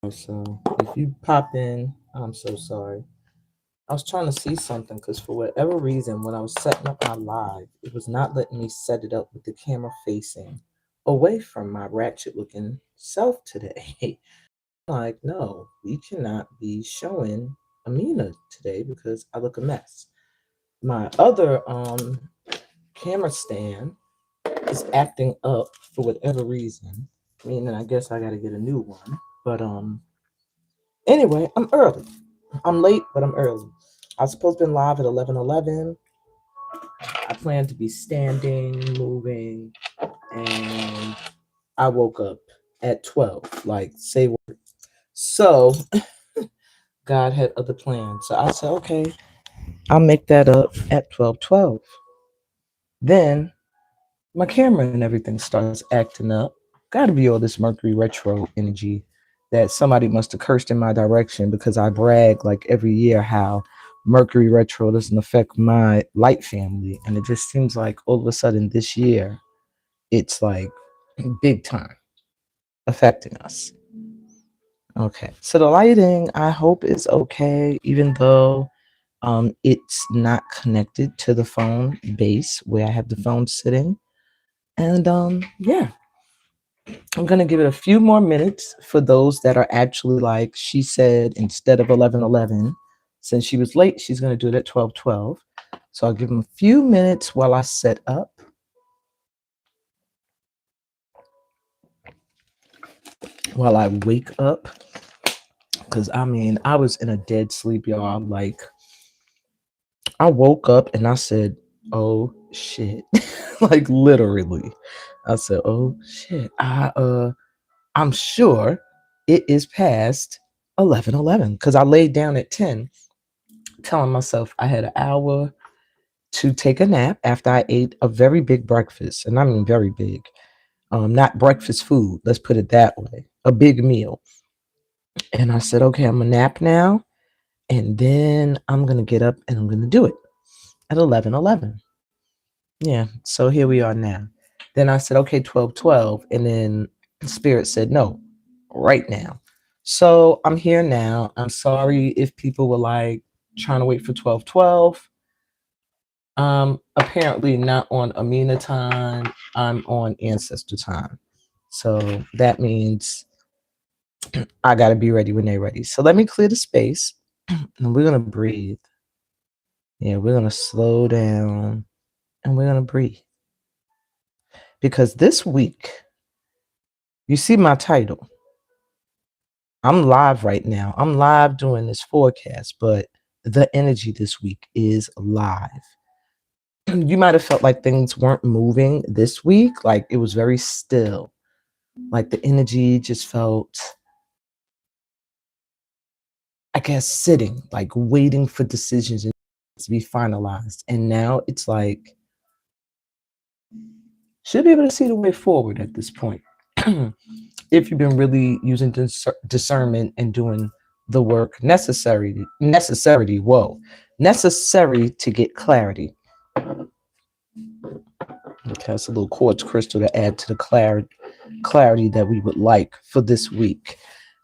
So if you pop in, I'm so sorry. I was trying to see something because for whatever reason, when I was setting up my live, it was not letting me set it up with the camera facing away from my ratchet looking self today. Like, no, we cannot be showing Amina today because I look a mess. My other camera stand is acting up for whatever reason. Meaning I guess I gotta get a new one. But anyway, I'm early. I'm late, but I'm early. I was supposed to be live at 11:11. I plan to be standing, moving, and I woke up at 12. Like, say what? So, God had other plans. So I said, okay, I'll make that up at 12:12. Then my camera and everything starts acting up. Got to be all this Mercury retro energy that somebody must have cursed in my direction because I brag like every year how Mercury retro doesn't affect my light family. And it just seems like all of a sudden this year, it's like big time affecting us. Okay. So the lighting, I hope is okay, even though it's not connected to the phone base where I have the phone sitting. And yeah, I'm going to give it a few more minutes for those that are actually like she said instead of 11:11. Since she was late, she's going to do it at 12:12. So I'll give them a few minutes while I set up, while I wake up. Because I mean, I was in a dead sleep, y'all. Like, I woke up and I said, oh shit. Like, literally. I said, oh shit. I'm sure it is past 11:11 because I laid down at 10 telling myself I had an hour to take a nap after I ate a very big breakfast. And I mean very big. Not breakfast food, let's put it that way. A big meal. And I said, okay, I'm gonna nap now. And then I'm gonna get up and I'm gonna do it at 11:11. Yeah, so here we are now. Then I said, okay, 12:12. And then Spirit said, no, right now. So I'm here now. I'm sorry if people were like trying to wait for 12:12. Apparently not on Amina time. I'm on ancestor time. So that means I gotta be ready when they're ready. So let me clear the space and we're gonna breathe. Yeah, we're gonna slow down and we're gonna breathe. Because this week, you see my title. I'm live right now. I'm live doing this forecast, but the energy this week is live. You might have felt like things weren't moving this week, like it was very still. Like the energy just felt, I guess, sitting, like waiting for decisions to be finalized. And now it's like, should be able to see the way forward at this point. If you've been really using discernment and doing the work necessary to get clarity. Okay, that's a little quartz crystal to add to the clarity that we would like for this week.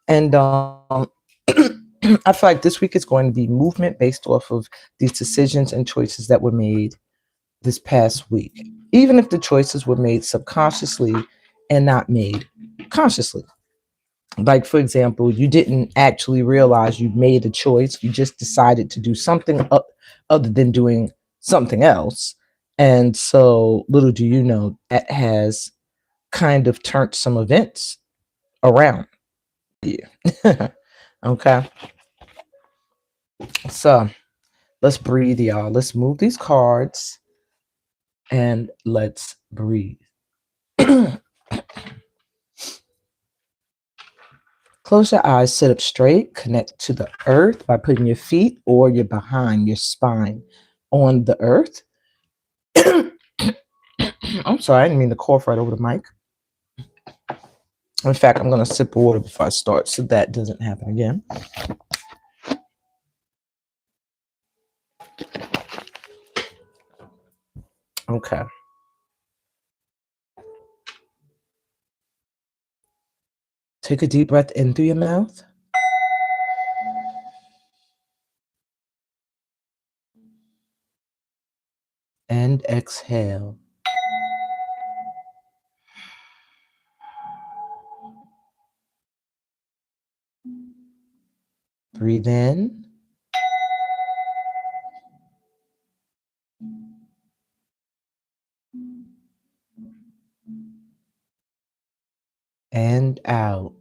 And I feel like this week is going to be movement based off of these decisions and choices that were made this past week, even if the choices were made subconsciously and not made consciously. Like, for example, you didn't actually realize you made a choice. You just decided to do something other than doing something else. And so, little do you know, that has kind of turned some events around you. Okay. So, let's breathe, y'all. Let's move these cards and let's breathe. Close your eyes, sit up straight, connect to the earth by putting your feet or your behind, your spine on the earth. I'm sorry, I didn't mean to cough right over the mic. In fact, I'm going to sip of water before I start so that doesn't happen again. Okay. Take a deep breath in through your mouth and exhale. Breathe in and out.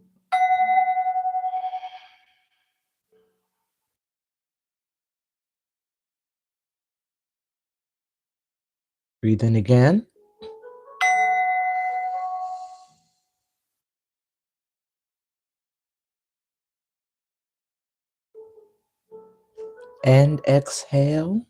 Breathe in again. And exhale.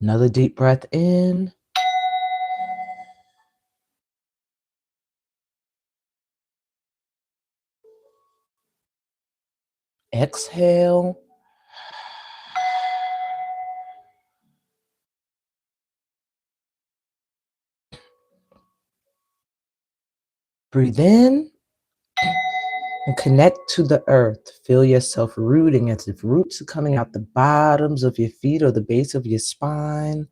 Another deep breath in. Exhale. Breathe in and connect to the earth. Feel yourself rooting as if roots are coming out the bottoms of your feet or the base of your spine.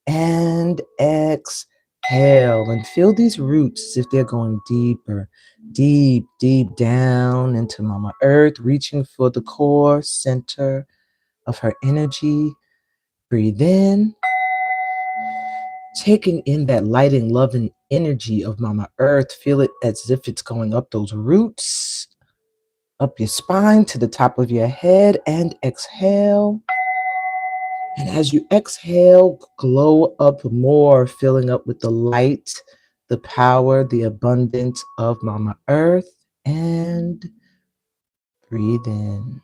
And exhale. And feel these roots as if they're going deeper, deep, deep down into Mama Earth, reaching for the core center of her energy. Breathe in, taking in that lighting, loving energy of Mama Earth. Feel it as if it's going up those roots, up your spine to the top of your head, and exhale. And as you exhale, glow up more, filling up with the light, the power, the abundance of Mama Earth. And breathe in.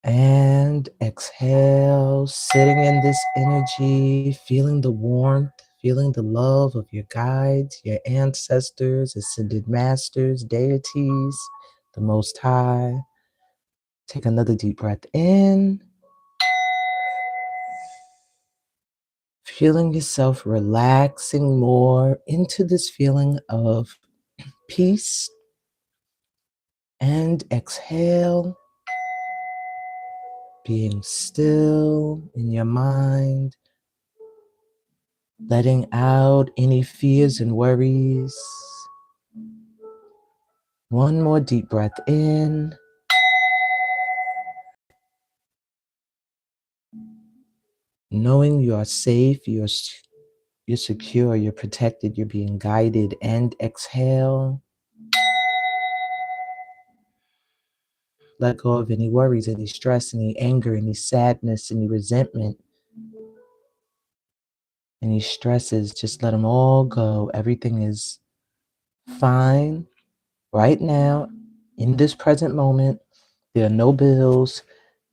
And exhale, sitting in this energy, feeling the warmth, feeling the love of your guides, your ancestors, ascended masters, deities, the Most High. Take another deep breath in, feeling yourself relaxing more into this feeling of peace. And exhale, being still in your mind, letting out any fears and worries. One more deep breath in. Knowing you are safe, you're secure, you're protected, you're being guided. And exhale. Let go of any worries, any stress, any anger, any sadness, any resentment, any stresses. Just let them all go. Everything is fine right now in this present moment. There are no bills.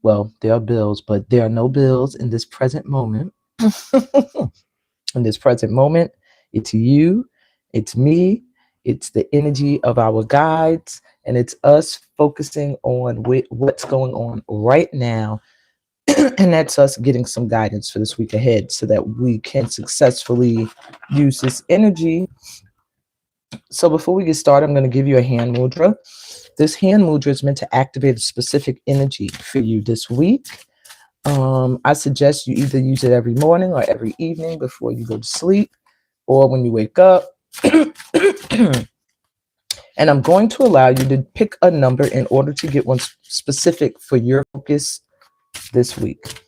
Well, there are bills, but there are no bills in this present moment. In this present moment, it's you, it's me, it's the energy of our guides, and it's us focusing on what's going on right now. And that's us getting some guidance for this week ahead so that we can successfully use this energy. So before we get started, I'm going to give you a hand mudra. This hand mudra is meant to activate a specific energy for you this week. I suggest you either use it every morning or every evening before you go to sleep or when you wake up. And I'm going to allow you to pick a number in order to get one specific for your focus this week.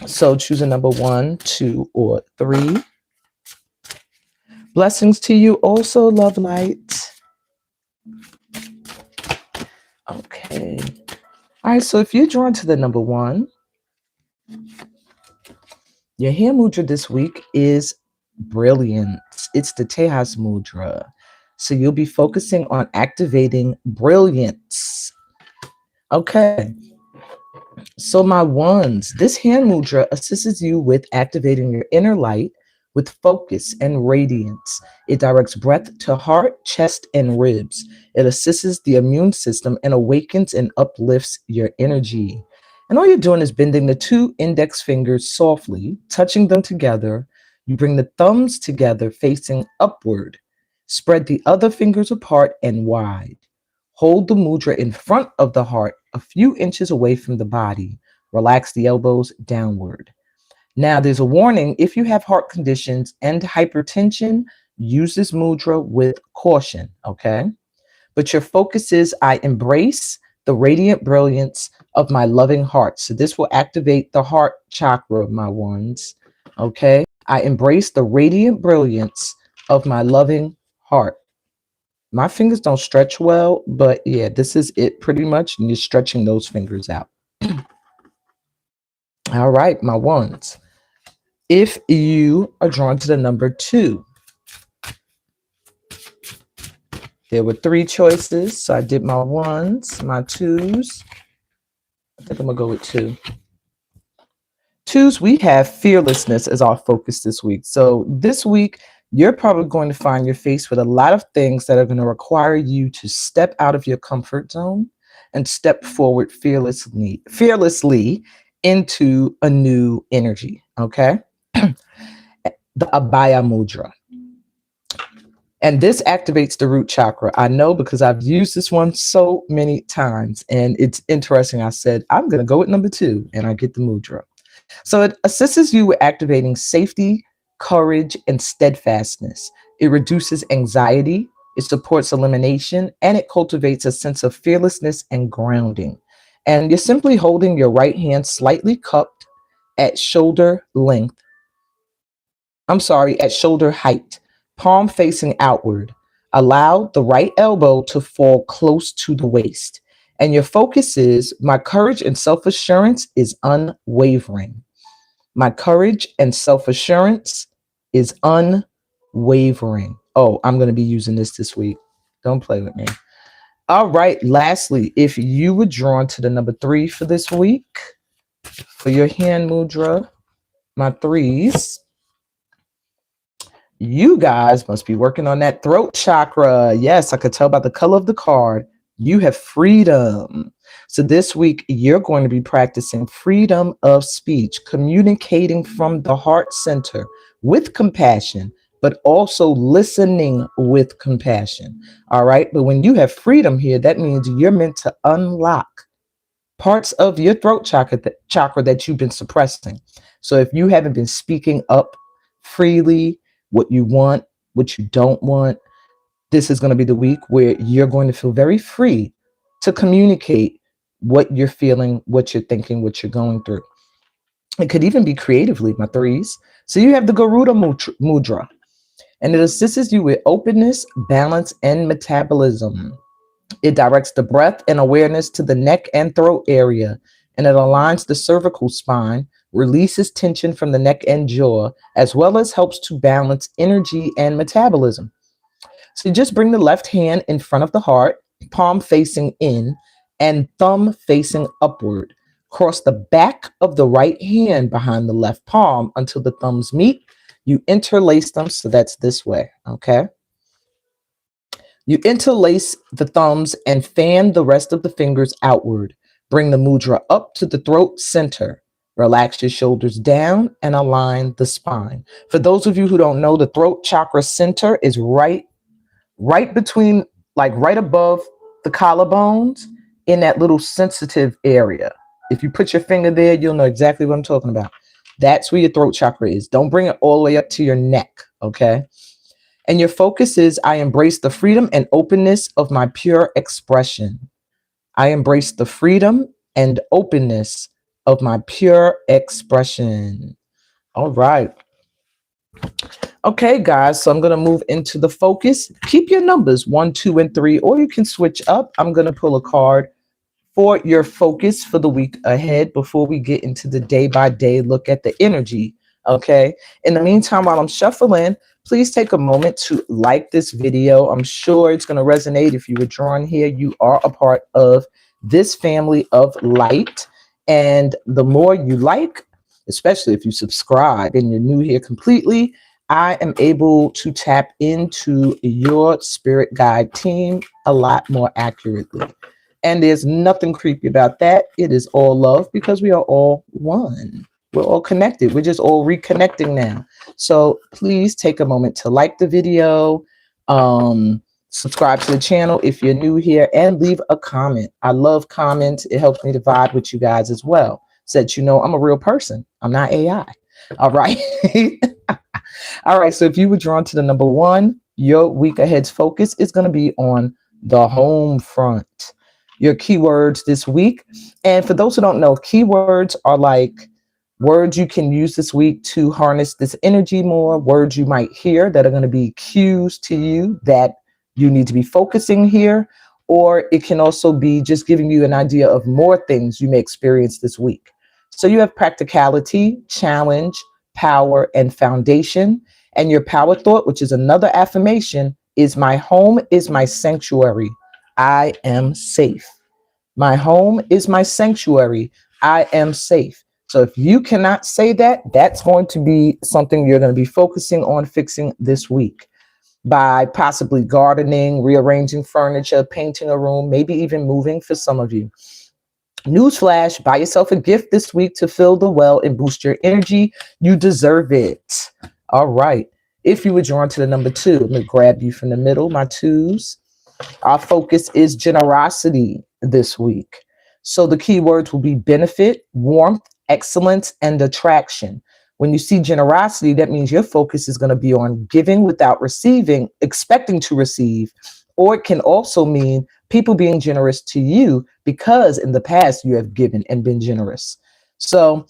So choose a number 1, 2, or 3. Blessings to you also, love light. Okay. All right, so if you're drawn to the number 1, your hand mudra this week is brilliance. It's the Tejas mudra. So you'll be focusing on activating brilliance. Okay. So my ones, this hand mudra assists you with activating your inner light with focus and radiance. It directs breath to heart, chest, and ribs. It assists the immune system and awakens and uplifts your energy. And all you're doing is bending the two index fingers softly, touching them together. You bring the thumbs together facing upward. Spread the other fingers apart and wide. Hold the mudra in front of the heart, a few inches away from the body. Relax the elbows downward. Now, there's a warning. If you have heart conditions and hypertension, use this mudra with caution, okay? But your focus is, I embrace the radiant brilliance of my loving heart. So this will activate the heart chakra, my ones, okay? I embrace the radiant brilliance of my loving heart. My fingers don't stretch well, but yeah, this is it pretty much. And you're stretching those fingers out. All right, my ones. If you are drawn to the number 2, there were 3 choices. So I did my 1s, my 2s. I think I'm going to go with 2. 2s, we have fearlessness as our focus this week. So this week, you're probably going to find your face with a lot of things that are going to require you to step out of your comfort zone and step forward fearlessly into a new energy, okay? The Abhaya Mudra. And this activates the root chakra. I know because I've used this one so many times. And it's interesting. I said, I'm going to go with number 2, and I get the mudra. So it assists you with activating safety, courage, and steadfastness. It reduces anxiety, it supports elimination, and it cultivates a sense of fearlessness and grounding. And you're simply holding your right hand slightly cupped at shoulder length. At shoulder height, palm facing outward. Allow the right elbow to fall close to the waist. And your focus is, my courage and self-assurance is unwavering. My courage and self-assurance is unwavering. Oh, I'm going to be using this week. Don't play with me. All right. Lastly, if you were drawn to the number 3 for this week, for your hand mudra, my 3s, you guys must be working on that throat chakra. Yes, I could tell by the color of the card. You have freedom. So this week, you're going to be practicing freedom of speech, communicating from the heart center with compassion, but also listening with compassion. All right. But when you have freedom here, that means you're meant to unlock parts of your throat chakra that you've been suppressing. So if you haven't been speaking up freely, what you want, what you don't want, this is going to be the week where you're going to feel very free to communicate what you're feeling, what you're thinking, what you're going through. It could even be creatively, my 3s. So you have the Garuda Mudra, and it assists you with openness, balance, and metabolism. It directs the breath and awareness to the neck and throat area, and it aligns the cervical spine, releases tension from the neck and jaw, as well as helps to balance energy and metabolism. So you just bring the left hand in front of the heart, palm facing in, and thumb facing upward. Cross the back of the right hand behind the left palm until the thumbs meet. You interlace them, so that's this way, okay? You interlace the thumbs and fan the rest of the fingers outward. Bring the mudra up to the throat center. Relax your shoulders down and align the spine. For those of you who don't know, the throat chakra center is right between, like right above the collarbones in that little sensitive area. If you put your finger there, you'll know exactly what I'm talking about. That's where your throat chakra is. Don't bring it all the way up to your neck, okay? And your focus is, I embrace the freedom and openness of my pure expression. I embrace the freedom and openness of my pure expression. All right. Okay, guys, so I'm going to move into the focus. Keep your numbers 1, 2, and 3, or you can switch up. I'm going to pull a card for your focus for the week ahead before we get into the day-by-day look at the energy, okay? In the meantime, while I'm shuffling, please take a moment to like this video. I'm sure it's going to resonate. If you were drawn here, you are a part of this family of light. And the more you like, especially if you subscribe and you're new here completely, I am able to tap into your spirit guide team a lot more accurately. And there's nothing creepy about that. It is all love because we are all one. We're all connected. We're just all reconnecting now. So please take a moment to like the video, subscribe to the channel if you're new here, and leave a comment. I love comments. It helps me to vibe with you guys as well. So that you know I'm a real person. I'm not AI. All right. All right. So if you were drawn to the number one, your week ahead's focus is going to be on the home front. Your keywords this week. And for those who don't know, keywords are like words you can use this week to harness this energy more, words you might hear that are going to be cues to you that you need to be focusing here, or it can also be just giving you an idea of more things you may experience this week. So you have practicality, challenge, power, and foundation. And your power thought, which is another affirmation, is my home is my sanctuary. I am safe. My home is my sanctuary. I am safe. So if you cannot say that, that's going to be something you're going to be focusing on fixing this week by possibly gardening, rearranging furniture, painting a room, maybe even moving for some of you. Newsflash, buy yourself a gift this week to fill the well and boost your energy. You deserve it. All right. If you were drawn to the number two, let me grab you from the middle, my twos. Our focus is generosity this week. So the keywords will be benefit, warmth, excellence, and attraction. When you see generosity, that means your focus is going to be on giving without receiving, expecting to receive. Or it can also mean people being generous to you because in the past you have given and been generous. So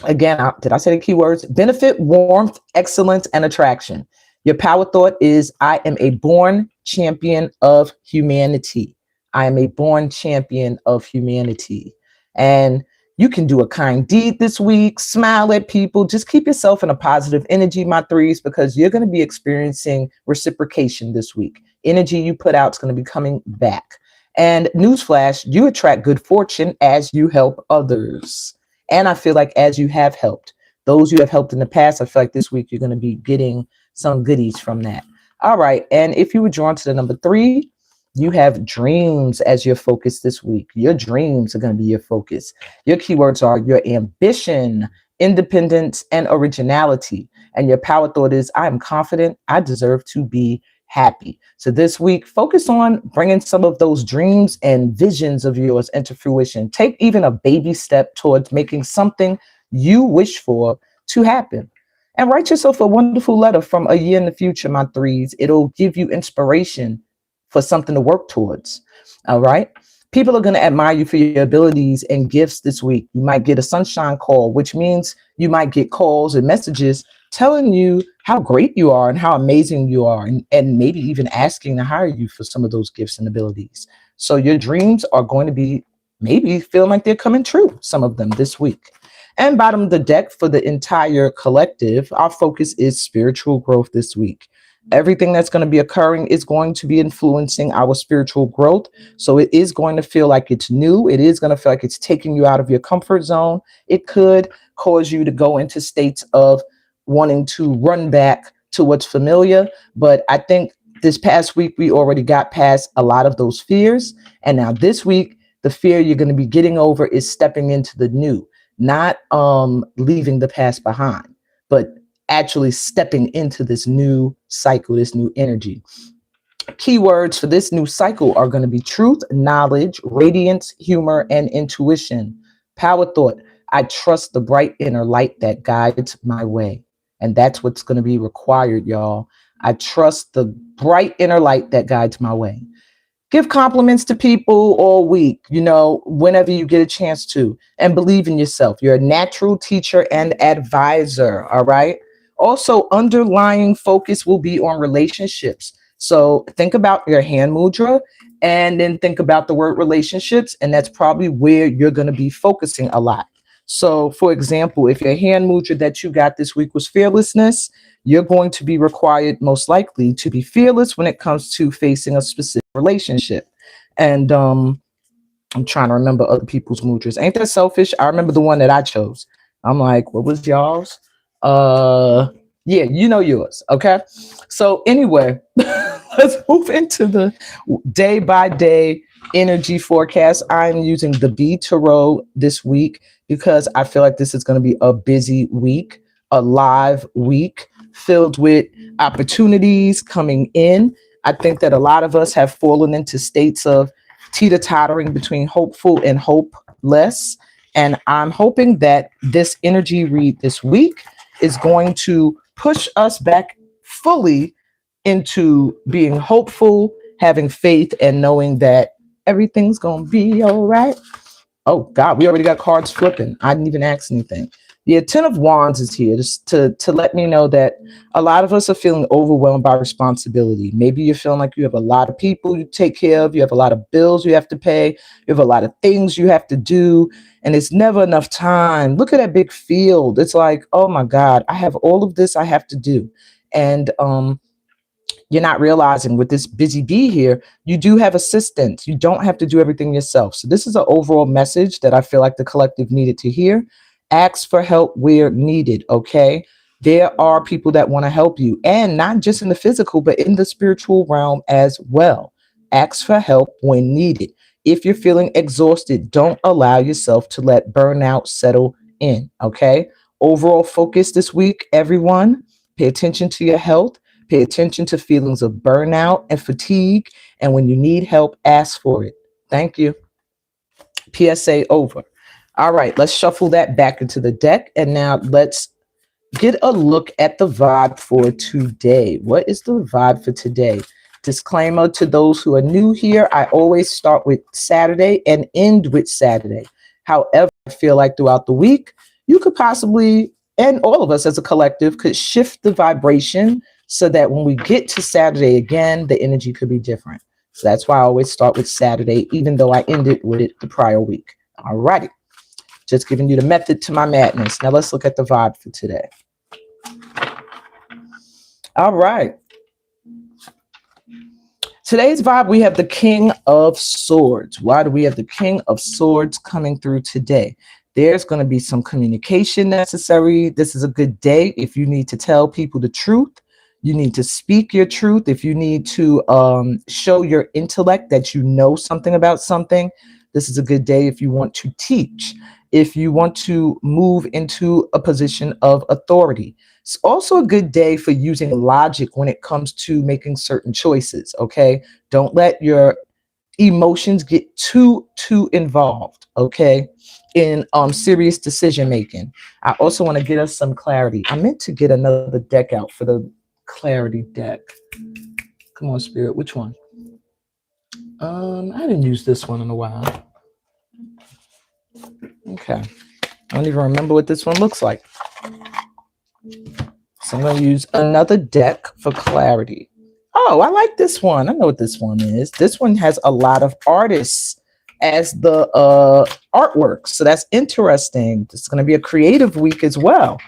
again, did I say the keywords? Benefit, warmth, excellence, and attraction. Your power thought is I am a born champion of humanity. I am a born champion of humanity. And you can do a kind deed this week, smile at people, just keep yourself in a positive energy, my threes, because you're going to be experiencing reciprocation this week. Energy you put out is going to be coming back. And newsflash, you attract good fortune as you help others. And I feel like as you have helped, those you have helped in the past, I feel like this week you're going to be getting some goodies from that. All right. And if you were drawn to the number three, you have dreams as your focus this week. Your dreams are going to be your focus. Your keywords are your ambition, independence, and originality. And your power thought is I am confident. I deserve to be happy. So this week, focus on bringing some of those dreams and visions of yours into fruition. Take even a baby step towards making something you wish for to happen. And write yourself a wonderful letter from a year in the future, my threes. It'll give you inspiration for something to work towards. All right. People are going to admire you for your abilities and gifts this week. You might get a sunshine call, which means you might get calls and messages telling you how great you are and how amazing you are, and maybe even asking to hire you for some of those gifts and abilities. So your dreams are going to be maybe feeling like they're coming true, some of them this week. And bottom of the deck for the entire collective, our focus is spiritual growth this week. Everything that's going to be occurring is going to be influencing our spiritual growth. So it is going to feel like it's new. It is going to feel like it's taking you out of your comfort zone. It could cause you to go into states of wanting to run back to what's familiar. But I think this past week, we already got past a lot of those fears. And now this week, the fear you're going to be getting over is stepping into the new. Not leaving the past behind, but actually stepping into this new cycle, this new energy. Keywords for this new cycle are going to be truth, knowledge, radiance, humor, and intuition. Power thought, I trust the bright inner light that guides my way. And that's what's going to be required, y'all. I trust the bright inner light that guides my way. Give compliments to people all week, whenever you get a chance to, and believe in yourself. You're a natural teacher and advisor, all right? Also, underlying focus will be on relationships. So think about your hand mudra and then think about the word relationships, and that's probably where you're going to be focusing a lot. So, for example, if your hand mudra that you got this week was fearlessness, you're going to be required most likely to be fearless when it comes to facing a specific relationship. And I'm trying to remember other people's mudras. Ain't that selfish? I remember the one that I chose. I'm like, what was y'all's? Yeah, yours. Okay. So anyway, let's move into the day by day energy forecast. I'm using the B Tarot this week because I feel like this is going to be a busy week, a live week filled with opportunities coming in. I think that a lot of us have fallen into states of teeter tottering between hopeful and hopeless. And I'm hoping that this energy read this week is going to push us back fully into being hopeful, having faith, and knowing that everything's gonna be all right. Oh God, we already got cards flipping. I didn't even ask anything. The Ten of Wands is here just to let me know that a lot of us are feeling overwhelmed by responsibility. Maybe you're feeling like you have a lot of people you take care of, you have a lot of bills you have to pay, you have a lot of things you have to do, and it's never enough time. Look at that big field. It's like, oh my God, I have all of this I have to do. And you're not realizing with this busy bee here, you do have assistance. You don't have to do everything yourself. So this is an overall message that I feel like the collective needed to hear. Ask for help where needed, okay? There are people that want to help you, and not just in the physical, but in the spiritual realm as well. Ask for help when needed. If you're feeling exhausted, don't allow yourself to let burnout settle in, okay? Overall focus this week, everyone. Pay attention to your health. Pay attention to feelings of burnout and fatigue. And when you need help, ask for it. Thank you. PSA over. All right, let's shuffle that back into the deck. And now let's get a look at the vibe for today. What is the vibe for today? Disclaimer to those who are new here, I always start with Saturday and end with Saturday. However, I feel like throughout the week, you could possibly, and all of us as a collective, could shift the vibration so that when we get to Saturday again, the energy could be different. So that's why I always start with Saturday, even though I ended with it the prior week. All righty. Just giving you the method to my madness. Now let's look at the vibe for today. All right. Today's vibe, we have the King of Swords. Why do we have the King of Swords coming through today? There's going to be some communication necessary. This is a good day if you need to tell people the truth. You need to speak your truth. If you need to show your intellect that you know something about something, this is a good day if you want to teach. If you want to move into a position of authority. It's also a good day for using logic when it comes to making certain choices, okay? Don't let your emotions get too involved, okay, in serious decision making. I also want to get us some clarity. I meant to get another deck out for the clarity deck. Come on, Spirit, which one? I didn't use this one in a while. Okay. I don't even remember what this one looks like. So I'm going to use another deck for clarity. Oh, I like this one. I know what this one is. This one has a lot of artists as the artwork. So that's interesting. It's going to be a creative week as well.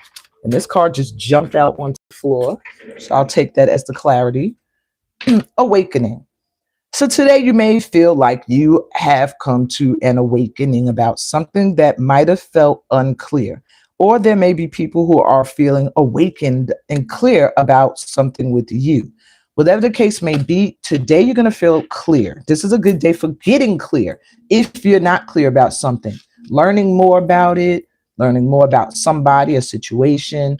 And this card just jumped out onto the floor. So I'll take that as the clarity. Awakening. So today you may feel like you have come to an awakening about something that might have felt unclear. Or there may be people who are feeling awakened and clear about something with you. Whatever the case may be, today you're going to feel clear. This is a good day for getting clear. If you're not clear about something, learning more about it, learning more about somebody, a situation,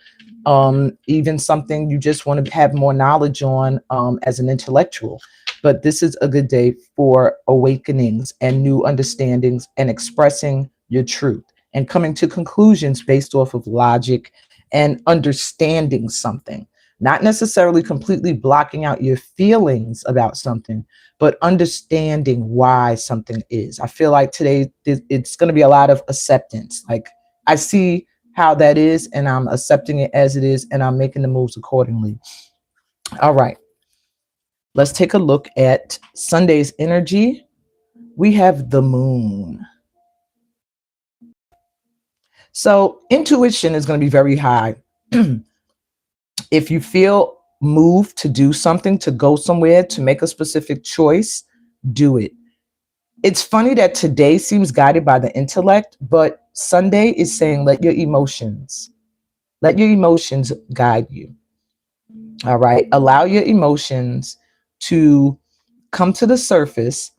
even something you just want to have more knowledge on as an intellectual. But this is a good day for awakenings and new understandings and expressing your truth and coming to conclusions based off of logic and understanding something. Not necessarily completely blocking out your feelings about something, but understanding why something is. I feel like today it's going to be a lot of acceptance. Like I see how that is and I'm accepting it as it is and I'm making the moves accordingly. All right. Let's take a look at Sunday's energy. We have the moon. So intuition is going to be very high. If you feel moved to do something, to go somewhere, to make a specific choice, do it. It's funny that today seems guided by the intellect, but Sunday is saying let your emotions guide you. All right. Allow your emotions to come to the surface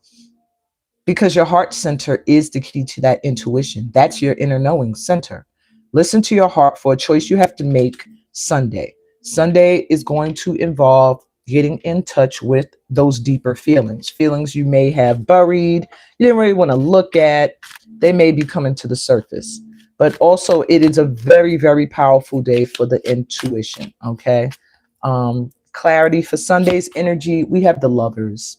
because your heart center is the key to that intuition. That's your inner knowing center. Listen to your heart for a choice you have to make Sunday. Sunday is going to involve getting in touch with those deeper feelings, feelings you may have buried, you didn't really want to look at. They may be coming to the surface. But also, it is a very, very powerful day for the intuition. Okay. Clarity for Sunday's energy. We have the lovers.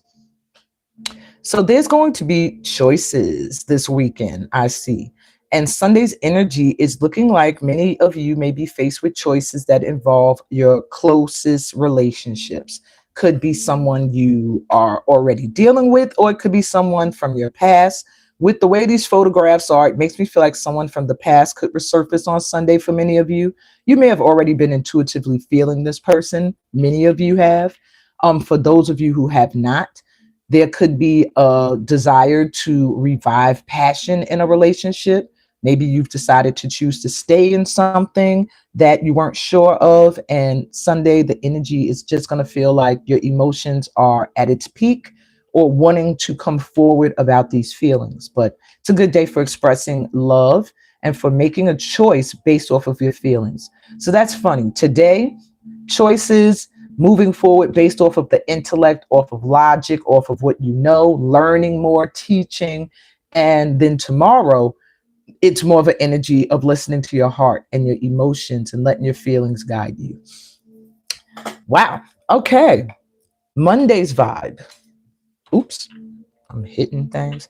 So there's going to be choices this weekend, I see. And Sunday's energy is looking like many of you may be faced with choices that involve your closest relationships. Could be someone you are already dealing with, or it could be someone from your past. With the way these photographs are, it makes me feel like someone from the past could resurface on Sunday for many of you. You may have already been intuitively feeling this person. Many of you have. For those of you who have not, there could be a desire to revive passion in a relationship. Maybe you've decided to choose to stay in something that you weren't sure of. And Sunday, the energy is just going to feel like your emotions are at its peak or wanting to come forward about these feelings. But it's a good day for expressing love and for making a choice based off of your feelings. So that's funny. Today, choices moving forward based off of the intellect, off of logic, off of what you know, learning more, teaching. And then tomorrow, it's more of an energy of listening to your heart and your emotions and letting your feelings guide you. Wow. Okay. Monday's vibe. Oops, I'm hitting things.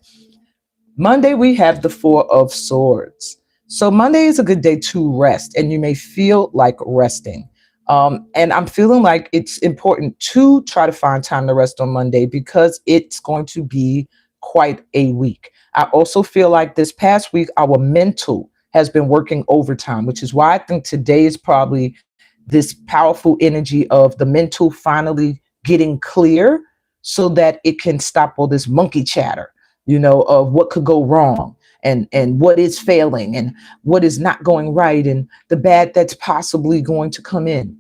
Monday, we have the Four of Swords. So Monday is a good day to rest, and you may feel like resting. And I'm feeling like it's important to try to find time to rest on Monday because it's going to be quite a week. I also feel like this past week, our mental has been working overtime, which is why I think today is probably this powerful energy of the mental finally getting clear so that it can stop all this monkey chatter, of what could go wrong and what is failing and what is not going right and the bad that's possibly going to come in.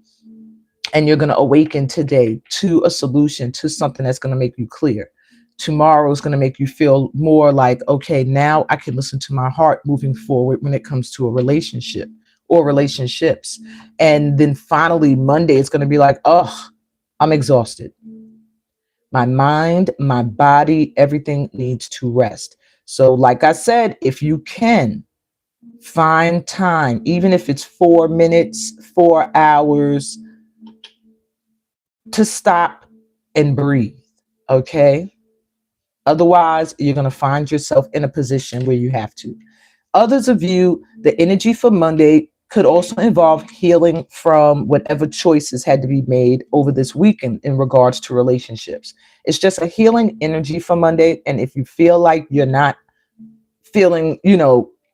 And you're going to awaken today to a solution, to something that's going to make you clear. Tomorrow is going to make you feel more like, okay, now I can listen to my heart moving forward when it comes to a relationship or relationships. And then finally, Monday, it's going to be like, oh, I'm exhausted. My mind, my body, everything needs to rest. So, like I said, if you can find time, even if it's 4 minutes, 4 hours, to stop and breathe. Okay. Otherwise, you're going to find yourself in a position where you have to. Others of you, the energy for Monday could also involve healing from whatever choices had to be made over this weekend in regards to relationships. It's just a healing energy for Monday. And if you feel like you're not feeling,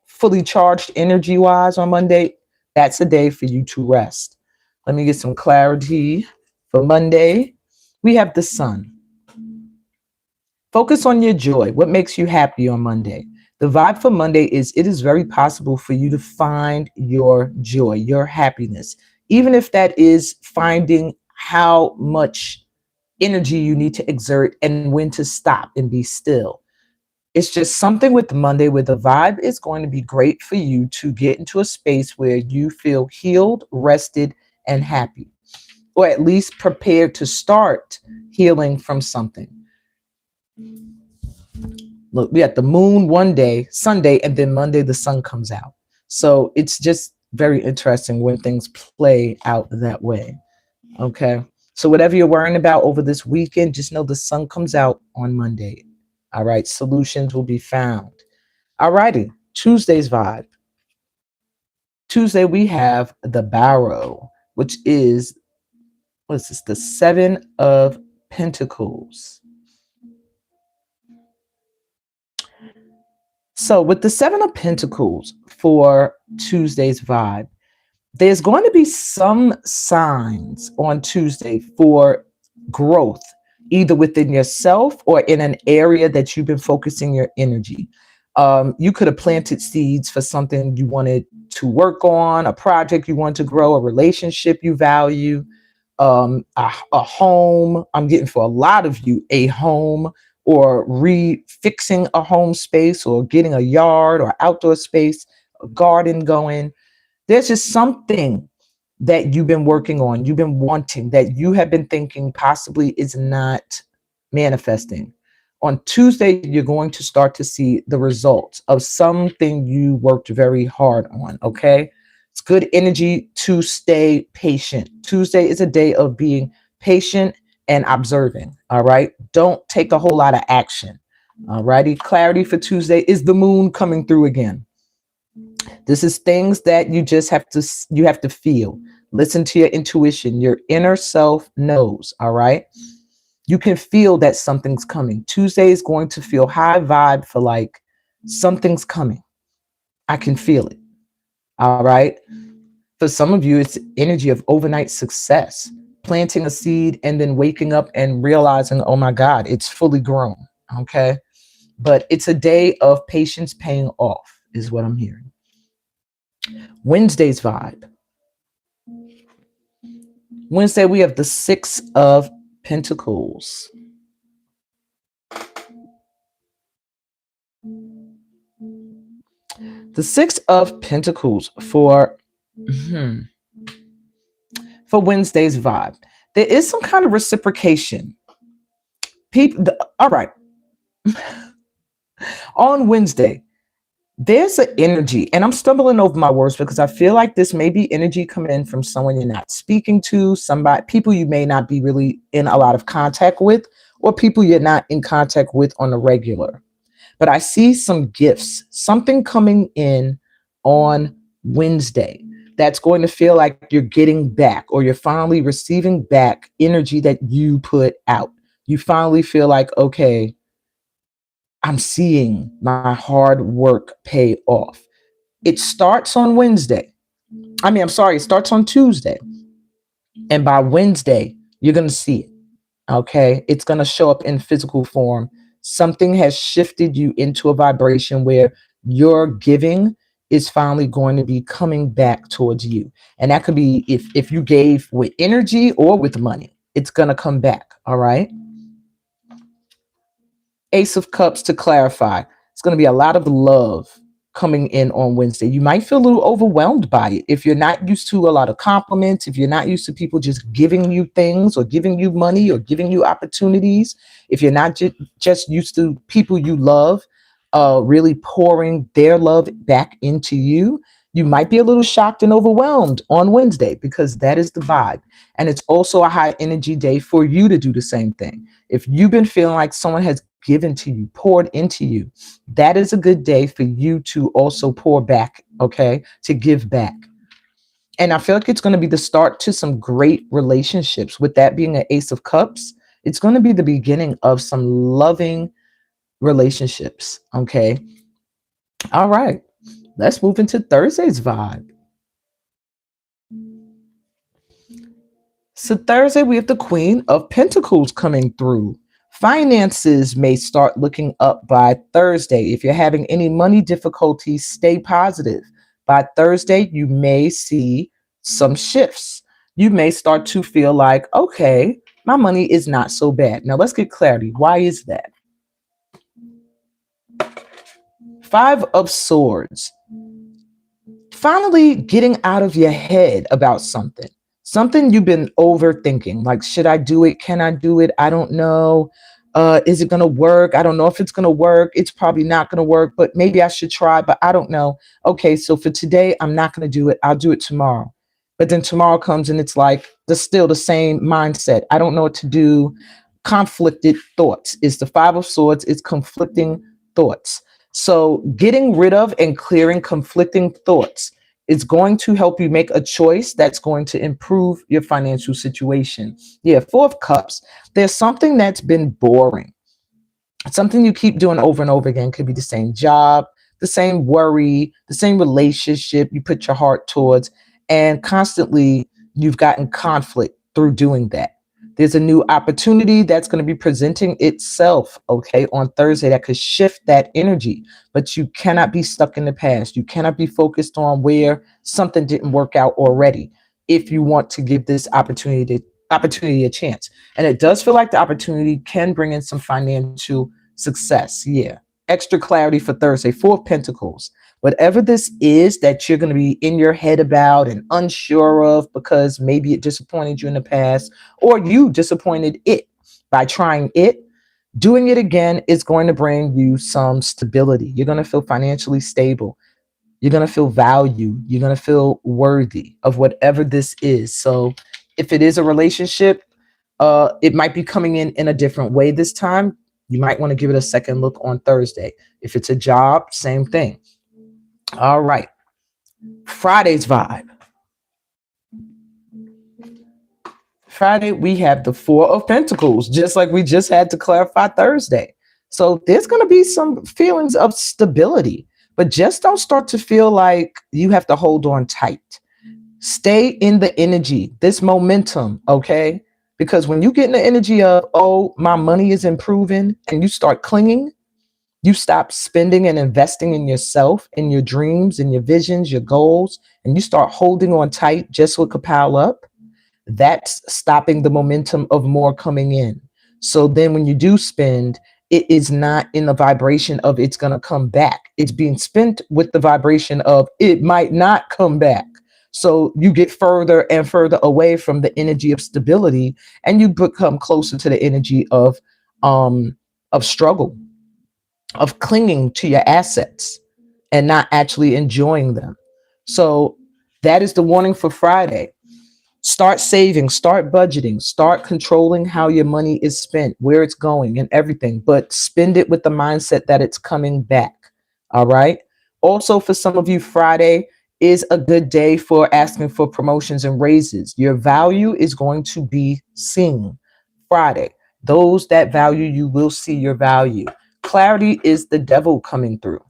fully charged energy wise on Monday, that's a day for you to rest. Let me get some clarity for Monday. We have the sun. Focus on your joy. What makes you happy on Monday? The vibe for Monday is it is very possible for you to find your joy, your happiness, even if that is finding how much energy you need to exert and when to stop and be still. It's just something with Monday where the vibe is going to be great for you to get into a space where you feel healed, rested, and happy, or at least prepared to start healing from something. Look, we had the moon one day, Sunday, and then Monday the sun comes out. So it's just very interesting when things play out that way. Okay. So whatever you're worrying about over this weekend, just know the sun comes out on Monday. All right. Solutions will be found. All righty. Tuesday's vibe. Tuesday, we have the barrow, which is, what is this? The Seven of Pentacles. So with the Seven of Pentacles for Tuesday's vibe, there's going to be some signs on Tuesday for growth, either within yourself or in an area that you've been focusing your energy. You could have planted seeds for something you wanted to work on, a project you want to grow, a relationship you value, a home. I'm getting for a lot of you a home or refixing a home space or getting a yard or outdoor space, a garden going. There's just something that you've been working on, you've been wanting, that you have been thinking possibly is not manifesting. On Tuesday, you're going to start to see the results of something you worked very hard on. Okay. It's good energy to stay patient. Tuesday is a day of being patient and observing. All right. Don't take a whole lot of action. All righty. Clarity for Tuesday is the moon coming through again. This is things that you have to feel. Listen to your intuition. Your inner self knows. All right. You can feel that something's coming. Tuesday is going to feel high vibe for like something's coming. I can feel it. All right. For some of you, it's energy of overnight success, planting a seed and then waking up and realizing, oh my God, it's fully grown. Okay. But it's a day of patience paying off, is what I'm hearing. Wednesday's vibe. Wednesday, we have the Six of Pentacles. The Six of Pentacles for Wednesday's vibe. There is some kind of reciprocation. All right. On Wednesday, there's an energy, and I'm stumbling over my words because I feel like this may be energy coming in from someone you're not speaking to, people you may not be really in a lot of contact with, or people you're not in contact with on a regular. But I see some gifts, something coming in on Wednesday that's going to feel like you're getting back, or you're finally receiving back energy that you put out. You finally feel like, okay, I'm seeing my hard work pay off. It starts on Wednesday. It starts on Tuesday. And by Wednesday, you're going to see it. Okay. It's going to show up in physical form. Something has shifted you into a vibration where your giving is finally going to be coming back towards you. And that could be if you gave with energy or with money, it's going to come back. All right. Ace of Cups, to clarify, it's going to be a lot of love coming in on Wednesday. You might feel a little overwhelmed by it. If you're not used to a lot of compliments, if you're not used to people just giving you things or giving you money or giving you opportunities, if you're not just used to people you love really pouring their love back into you, you might be a little shocked and overwhelmed on Wednesday, because that is the vibe. And it's also a high energy day for you to do the same thing. If you've been feeling like someone has given to you, poured into you, that is a good day for you to also pour back, okay, to give back. And I feel like it's going to be the start to some great relationships. With that being an Ace of Cups, it's going to be the beginning of some loving relationships, okay? All right, let's move into Thursday's vibe. So Thursday, we have the Queen of Pentacles coming through. Finances may start looking up by Thursday. If you're having any money difficulties, stay positive. By Thursday, you may see some shifts. You may start to feel like, okay, my money is not so bad. Now let's get clarity. Why is that? Five of Swords. Finally getting out of your head about something you've been overthinking. Like, should I do it? Can I do it? I don't know. Is it going to work? I don't know if it's going to work. It's probably not going to work, but maybe I should try, but I don't know. Okay, so for today, I'm not going to do it. I'll do it tomorrow. But then tomorrow comes and it's like still the same mindset. I don't know what to do. Conflicted thoughts. It's the Five of Swords. It's conflicting thoughts. So getting rid of and clearing conflicting thoughts is going to help you make a choice that's going to improve your financial situation. Yeah, Four of Cups. There's something that's been boring. Something you keep doing over and over again. Could be the same job, the same worry, the same relationship you put your heart towards, and constantly you've gotten conflict through doing that. There's a new opportunity that's going to be presenting itself, okay, on Thursday that could shift that energy. But you cannot be stuck in the past. You cannot be focused on where something didn't work out already if you want to give this opportunity a chance. And it does feel like the opportunity can bring in some financial success. Yeah. Extra clarity for Thursday. Four of Pentacles. Whatever this is that you're going to be in your head about and unsure of because maybe it disappointed you in the past, or you disappointed it by trying it, doing it again is going to bring you some stability. You're going to feel financially stable. You're going to feel valued. You're going to feel worthy of whatever this is. So if it is a relationship, it might be coming in a different way this time. You might want to give it a second look on Thursday. If it's a job, same thing. All right. Friday's vibe. Friday, we have the Four of Pentacles, just like we just had to clarify Thursday. So there's going to be some feelings of stability, but just don't start to feel like you have to hold on tight. Stay in the energy, this momentum, okay? Because when you get in the energy of, oh, my money is improving, and you start clinging, you stop spending and investing in yourself, in your dreams, in your visions, your goals, and you start holding on tight just so it could pile up. That's stopping the momentum of more coming in. So then when you do spend, it is not in the vibration of it's going to come back. It's being spent with the vibration of it might not come back. So you get further and further away from the energy of stability, and you become closer to the energy of struggle, of clinging to your assets and not actually enjoying them. So that is the warning for Friday. Start saving, start budgeting, start controlling how your money is spent, where it's going, and everything, but spend it with the mindset that it's coming back. All right. Also, for some of you, Friday is a good day for asking for promotions and raises. Your value is going to be seen Friday. Those that value you will see your value. Clarity is the devil coming through.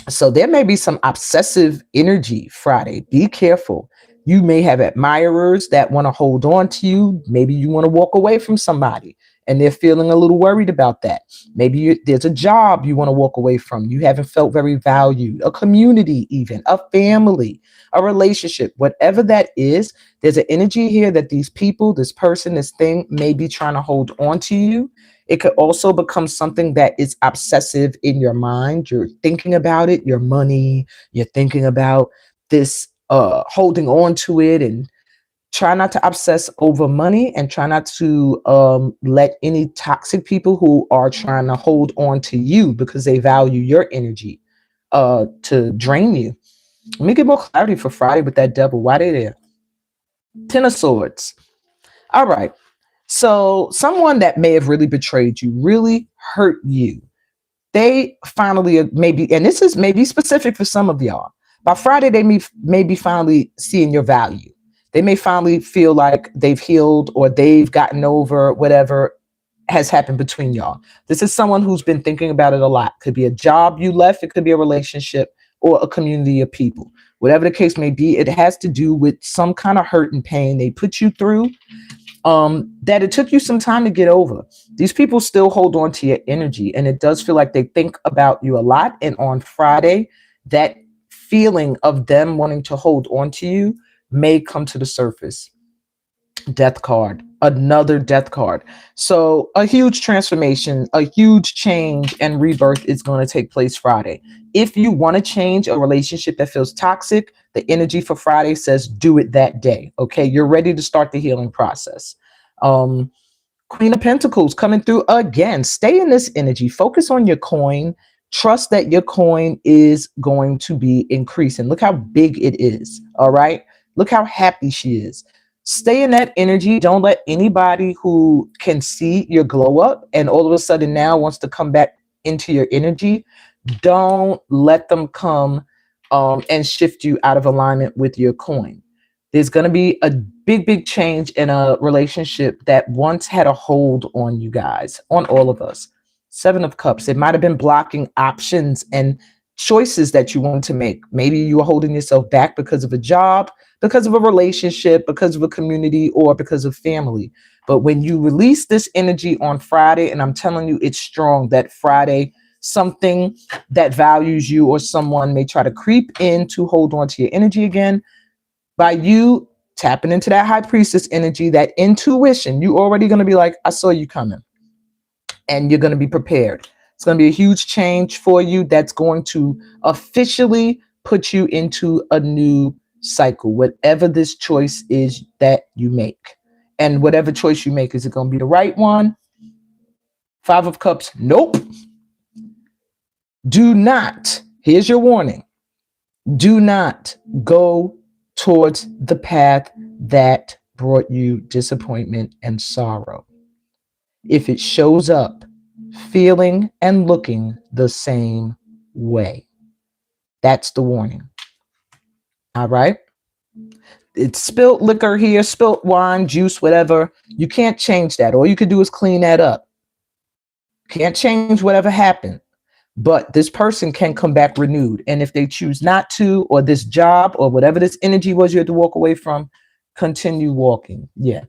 So there may be some obsessive energy Friday. Be careful. You may have admirers that want to hold on to you. Maybe you want to walk away from somebody and they're feeling a little worried about that. Maybe there's a job you want to walk away from. You haven't felt very valued. A community, even a family, a relationship, whatever that is, there's an energy here that these people, this person, this thing may be trying to hold on to you. It could also become something that is obsessive in your mind. You're thinking about it, your money, you're thinking about this, holding on to it, and try not to obsess over money, and try not to let any toxic people who are trying to hold on to you because they value your energy to drain you. Let me get more clarity for Friday with that devil. Why they there? Ten of Swords. All right. So someone that may have really betrayed you, really hurt you, they finally maybe, and this is maybe specific for some of y'all, by Friday, they may be finally seeing your value. They may finally feel like they've healed or they've gotten over whatever has happened between y'all. This is someone who's been thinking about it a lot. Could be a job you left. It could be a relationship or a community of people. Whatever the case may be, it has to do with some kind of hurt and pain they put you through, that it took you some time to get over. These people still hold on to your energy, and it does feel like they think about you a lot. And on Friday, that feeling of them wanting to hold on to you may come to the surface. Death card, another death card. So a huge transformation, a huge change and rebirth is going to take place Friday. If you want to change a relationship that feels toxic, the energy for Friday says do it that day. Okay, you're ready to start the healing process. Queen of Pentacles coming through again. Stay in this energy. Focus on your coin. Trust that your coin is going to be increasing. Look how big it is. All right. Look how happy she is. Stay in that energy. Don't let anybody who can see your glow up and all of a sudden now wants to come back into your energy. Don't let them come and shift you out of alignment with your coin. There's going to be a big change in a relationship that once had a hold on you guys, on all of us. Seven of Cups. It might have been blocking options and choices that you want to make. Maybe you were holding yourself back because of a job, because of a relationship, because of a community, or because of family. But when you release this energy on Friday, and I'm telling you, it's strong, that Friday, something that values you or someone may try to creep in to hold on to your energy again. By you tapping into that high priestess energy, that intuition, you already going to be like, I saw you coming. And you're going to be prepared. It's going to be a huge change for you that's going to officially put you into a new cycle, whatever this choice is that you make. And whatever choice you make, is it going to be the right one? Five of Cups, nope. Do not, here's your warning, do not go towards the path that brought you disappointment and sorrow. If it shows up feeling and looking the same way, that's the warning. All right. It's spilt liquor here, spilt wine, juice, whatever. You can't change that. All you could do is clean that up. Can't change whatever happened. But this person can come back renewed. And if they choose not to, or this job, or whatever this energy was you had to walk away from, continue walking. Yeah.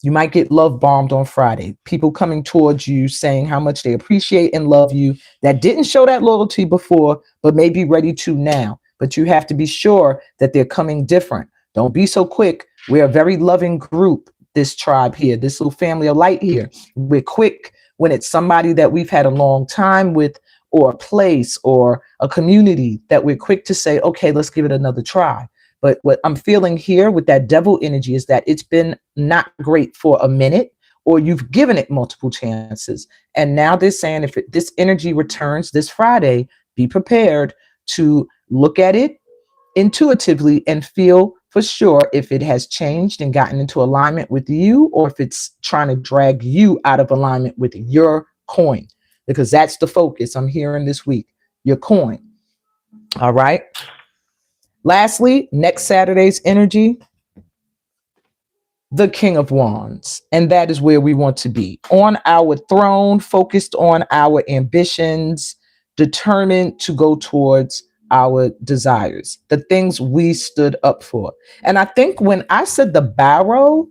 You might get love bombed on Friday. People coming towards you saying how much they appreciate and love you that didn't show that loyalty before, but may be ready to now. But you have to be sure that they're coming different. Don't be so quick. We're a very loving group, this tribe here, this little family of light here. We're quick when it's somebody that we've had a long time with, or a place or a community, that we're quick to say, okay, let's give it another try. But what I'm feeling here with that devil energy is that it's been not great for a minute, or you've given it multiple chances. And now they're saying if this energy returns this Friday, be prepared to look at it intuitively and feel for sure if it has changed and gotten into alignment with you, or if it's trying to drag you out of alignment with your coin, because that's the focus I'm hearing this week, your coin. All right. Lastly, next Saturday's energy, the King of Wands. And that is where we want to be, on our throne, focused on our ambitions, determined to go towards our desires, the things we stood up for. And I think when I said the barrow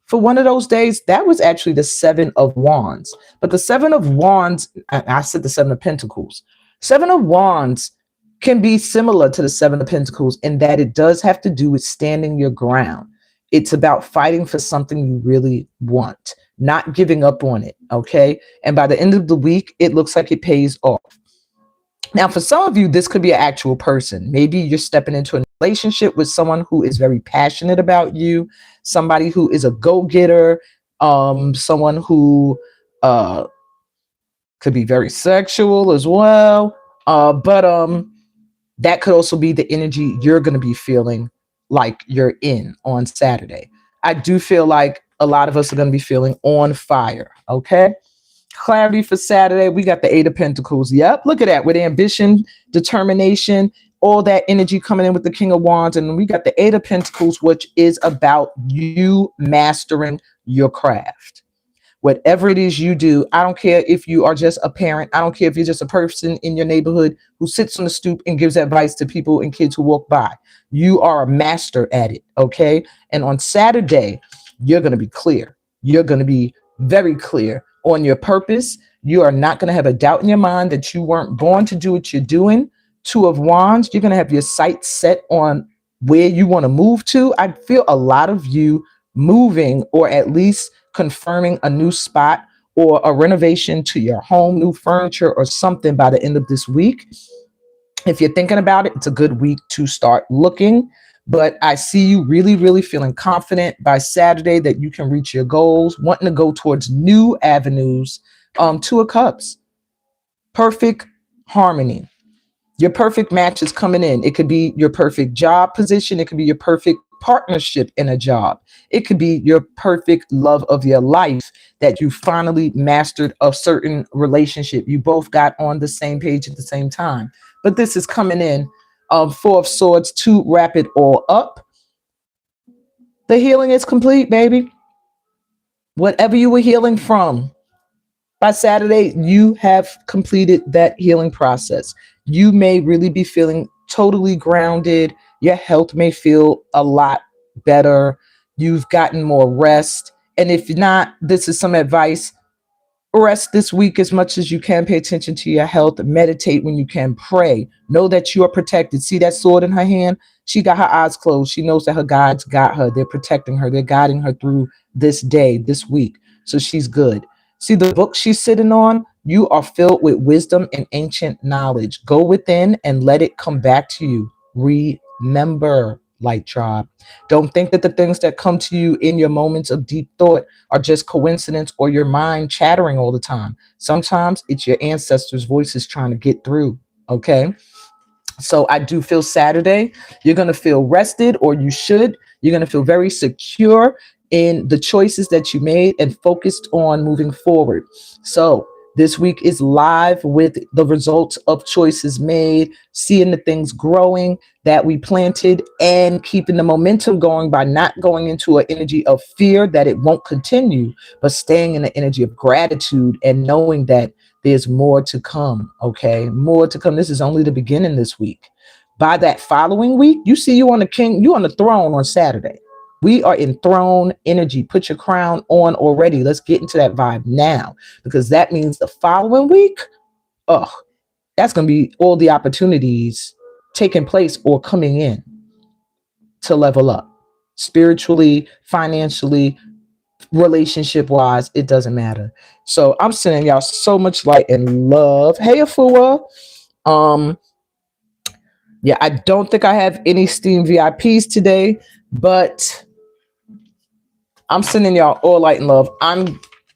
for one of those days, that was actually the Seven of Wands. But the Seven of Wands, I said the Seven of Pentacles. Seven of Wands can be similar to the Seven of Pentacles in that it does have to do with standing your ground. It's about fighting for something you really want, not giving up on it, okay? And by the end of the week, it looks like it pays off. Now, for some of you, this could be an actual person. Maybe you're stepping into a relationship with someone who is very passionate about you, somebody who is a go-getter, someone who could be very sexual as well. But that could also be the energy you're going to be feeling like you're in on Saturday. I do feel like a lot of us are going to be feeling on fire, okay? Clarity for Saturday, we got the Eight of Pentacles. Yep, look at that, with ambition, determination, all that energy coming in with the King of Wands. And we got the Eight of Pentacles, which is about you mastering your craft. Whatever it is you do, I don't care if you are just a parent. I don't care if you're just a person in your neighborhood who sits on the stoop and gives advice to people and kids who walk by. You are a master at it, okay? And on Saturday, you're going to be clear. You're going to be very clear on your purpose. You are not going to have a doubt in your mind that you weren't born to do what you're doing. Two of Wands, you're going to have your sights set on where you want to move to. I feel a lot of you moving, or at least confirming a new spot or a renovation to your home, new furniture or something by the end of this week. If you're thinking about it, it's a good week to start looking. But I see you really, really feeling confident by Saturday that you can reach your goals, wanting to go towards new avenues. Two of Cups, perfect harmony. Your perfect match is coming in. It could be your perfect job position. It could be your perfect partnership in a job. It could be your perfect love of your life that you finally mastered a certain relationship. You both got on the same page at the same time. But this is coming in. Four of Swords to wrap it all up. The healing is complete, baby. Whatever you were healing from, by Saturday, you have completed that healing process. You may really be feeling totally grounded. Your health may feel a lot better. You've gotten more rest. And if not, this is some advice. Rest this week as much as you can. Pay attention to your health. Meditate when you can. Pray. Know that you are protected. See that sword in her hand? She got her eyes closed. She knows that her guides got her. They're protecting her. They're guiding her through this day, this week. So she's good. See the book she's sitting on? You are filled with wisdom and ancient knowledge. Go within and let it come back to you. Remember, light tribe. Don't think that the things that come to you in your moments of deep thought are just coincidence or your mind chattering all the time. Sometimes it's your ancestors' voices trying to get through. Okay. So I do feel Saturday, you're going to feel rested, or you should. You're going to feel very secure in the choices that you made and focused on moving forward. So this week is live with the results of choices made, seeing the things growing that we planted, and keeping the momentum going by not going into an energy of fear that it won't continue, but staying in the energy of gratitude and knowing that there's more to come. Okay, more to come. This is only the beginning this week. By that following week, you see you on the throne on Saturday. We are in throne energy. Put your crown on already. Let's get into that vibe now, because that means the following week, oh, that's going to be all the opportunities taking place or coming in to level up spiritually, financially, relationship wise. It doesn't matter. So I'm sending y'all so much light and love. Hey, Afua. Um, yeah, I don't think I have any Steam VIPs today, but I'm sending y'all all light and love.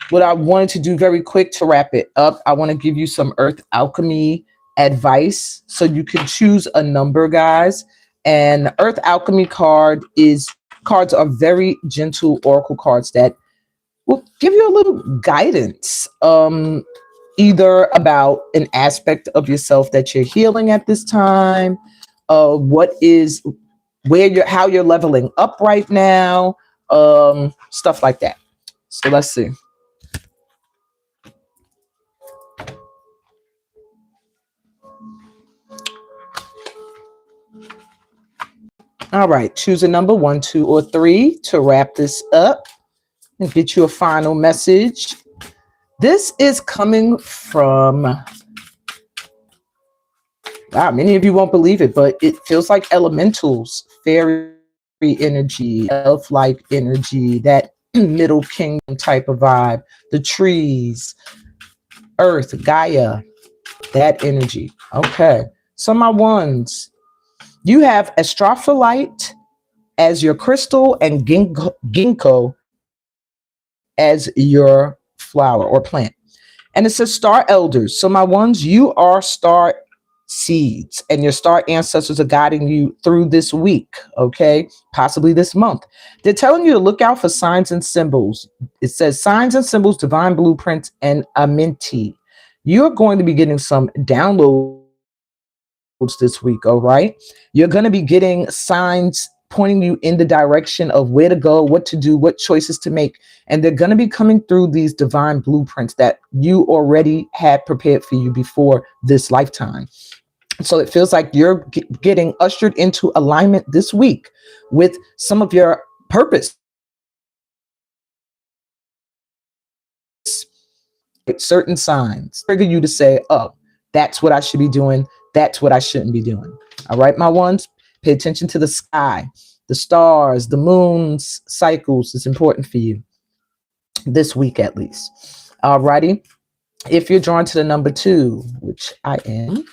What I wanted to do very quick to wrap it up, I want to give you some earth alchemy advice so you can choose a number, guys. And earth alchemy cards are very gentle oracle cards that will give you a little guidance, either about an aspect of yourself that you're healing at this time, how you're leveling up right now, stuff like that. So let's see. All right, choose a number 1, 2, or 3 to wrap this up and get you a final message. This is coming from, wow, many of you won't believe it, but it feels like elementals, fairy energy, elf-like energy, that middle kingdom type of vibe, the trees, earth, Gaia, that energy. Okay, so my ones, you have astrophyllite as your crystal and ginkgo as your flower or plant. And it says star elders. So my ones, you are star seeds, and your star ancestors are guiding you through this week, okay? Possibly this month. They're telling you to look out for signs and symbols. It says signs and symbols, divine blueprints, and Amina. You're going to be getting some downloads this week, all right? You're going to be getting signs pointing you in the direction of where to go, what to do, what choices to make. And they're going to be coming through these divine blueprints that you already had prepared for you before this lifetime. So it feels like you're getting ushered into alignment this week with some of your purpose. Certain signs trigger you to say, oh, that's what I should be doing. That's what I shouldn't be doing. All right, my ones, pay attention to the sky, the stars, the moon's cycles. It's important for you this week, at least. All righty. If you're drawn to the number 2, which I am,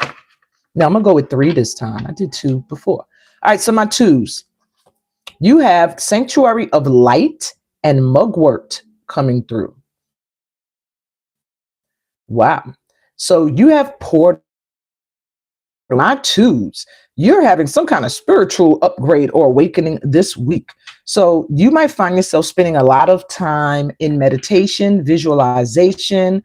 now I'm going to go with 3 this time. I did 2 before. All right, so my 2s, you have sanctuary of light and mugwort coming through. Wow. So you have poured my 2s. You're having some kind of spiritual upgrade or awakening this week. So you might find yourself spending a lot of time in meditation, visualization,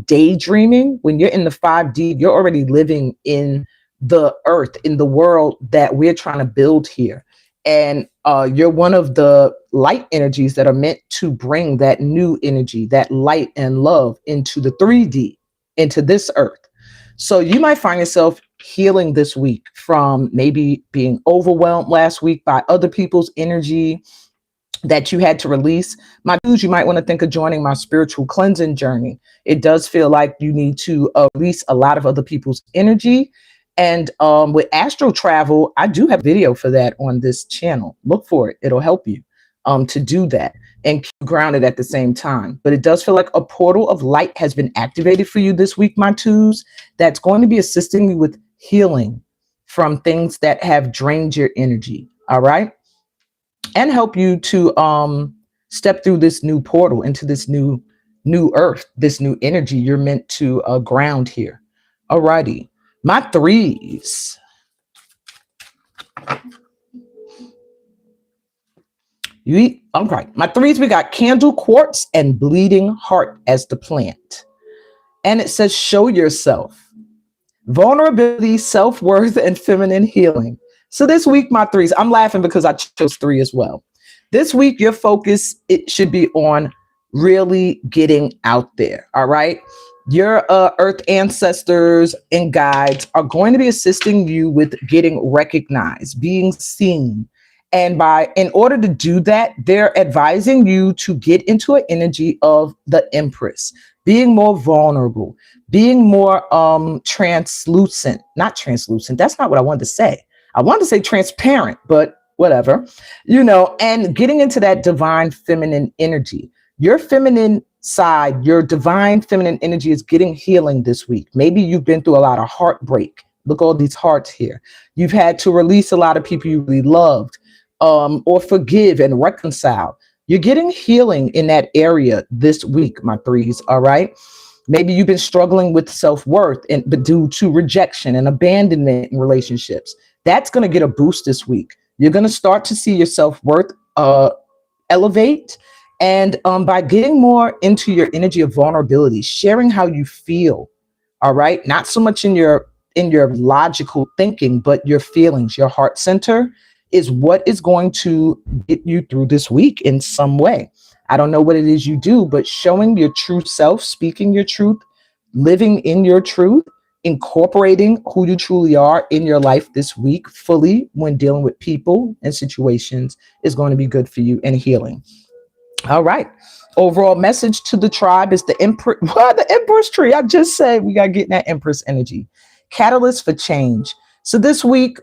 daydreaming. When you're in the 5D, you're already living in the earth, in the world that we're trying to build here. And you're one of the light energies that are meant to bring that new energy, that light and love into the 3D, into this earth. So you might find yourself healing this week from maybe being overwhelmed last week by other people's energy that you had to release. My dudes, you might want to think of joining my spiritual cleansing journey. It does feel like you need to release a lot of other people's energy. And with astral travel, I do have video for that on this channel. Look for it. It'll help you. to do that and keep grounded at the same time. But it does feel like a portal of light has been activated for you this week, my twos, that's going to be assisting you with healing from things that have drained your energy. All right. And help you to step through this new portal into this new earth, this new energy you're meant to ground here. Alrighty. My threes. All right. My threes, we got candle quartz and bleeding heart as the plant. And it says, show yourself. Vulnerability, self-worth, and feminine healing. So this week, my threes, I'm laughing because I chose three as well. This week, your focus, it should be on really getting out there. All right. Your earth ancestors and guides are going to be assisting you with getting recognized, being seen. And in order to do that, they're advising you to get into an energy of the Empress, being more vulnerable, being more translucent, not translucent. That's not what I wanted to say. I wanted to say transparent, but whatever, and getting into that divine feminine energy. Your feminine side, your divine feminine energy is getting healing this week. Maybe you've been through a lot of heartbreak. Look, all these hearts here. You've had to release a lot of people you really loved, or forgive and reconcile. You're getting healing in that area this week, my threes. All right. Maybe you've been struggling with self-worth but due to rejection and abandonment in relationships. That's going to get a boost this week. You're going to start to see your self-worth elevate. And by getting more into your energy of vulnerability, sharing how you feel. All right. Not so much in your logical thinking, but your feelings, your heart center is what is going to get you through this week in some way. I don't know what it is you do, but showing your true self, speaking your truth, living in your truth, incorporating who you truly are in your life this week fully when dealing with people and situations is going to be good for you and healing. All right. Overall message to the tribe is the Empress. Well, the Empress tree. I just said we got to get in that Empress energy. Catalyst for change. So this week,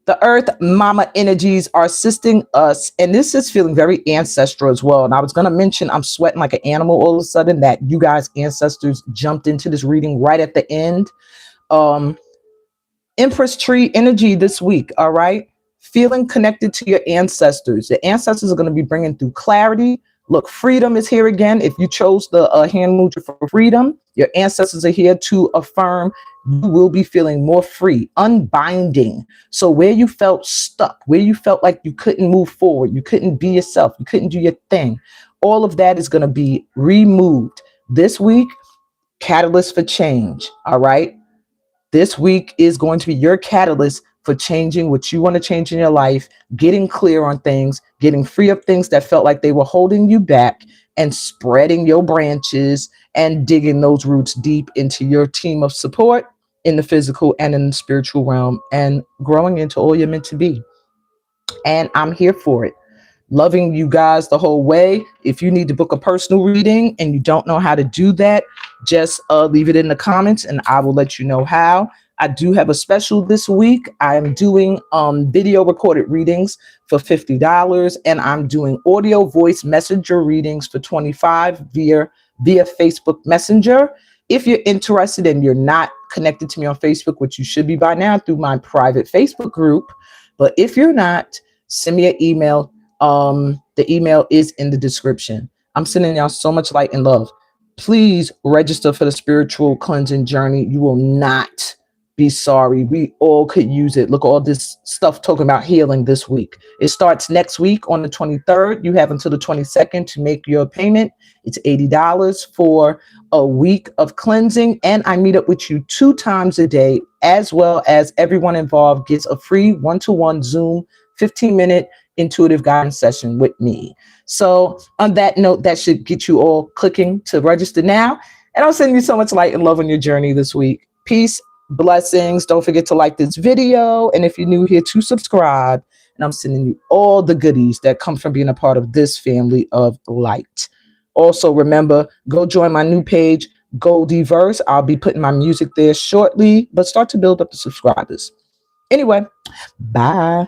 the Earth Mama energies are assisting us. And this is feeling very ancestral as well. And I was going to mention I'm sweating like an animal all of a sudden that you guys ancestors jumped into this reading right at the end. Empress tree energy this week. All right. Feeling connected to your ancestors. The ancestors are going to be bringing through clarity. Look, freedom is here again. If you chose the hand mudra for freedom, your ancestors are here to affirm you will be feeling more free, unbinding. So where you felt stuck, where you felt like you couldn't move forward, you couldn't be yourself, you couldn't do your thing, all of that is going to be removed. This week, catalyst for change. All right. This week is going to be your catalyst for changing what you want to change in your life, getting clear on things, getting free of things that felt like they were holding you back, and spreading your branches and digging those roots deep into your team of support in the physical and in the spiritual realm and growing into all you're meant to be. And I'm here for it. Loving you guys the whole way. If you need to book a personal reading and you don't know how to do that, just leave it in the comments and I will let you know how. I do have a special this week. I'm doing video recorded readings for $50 and I'm doing audio voice messenger readings for $25 via Facebook Messenger. If you're interested and you're not connected to me on Facebook, which you should be by now through my private Facebook group, but if you're not, send me an email. The email is in the description. I'm sending y'all so much light and love. Please register for the spiritual cleansing journey. You will not be sorry. We all could use it. Look, all this stuff talking about healing this week. It starts next week on the 23rd. You have until the 22nd to make your payment. It's $80 for a week of cleansing. And I meet up with you 2 times a day, as well as everyone involved gets a free one-to-one Zoom 15-minute intuitive guidance session with me. So on that note, that should get you all clicking to register now. And I'll send you so much light and love on your journey this week. Peace, blessings. Don't forget to like this video. And if you're new here, to subscribe. And I'm sending you all the goodies that come from being a part of this family of light. Also, remember, go join my new page, Goldiverse. I'll be putting my music there shortly, but start to build up the subscribers. Anyway, bye.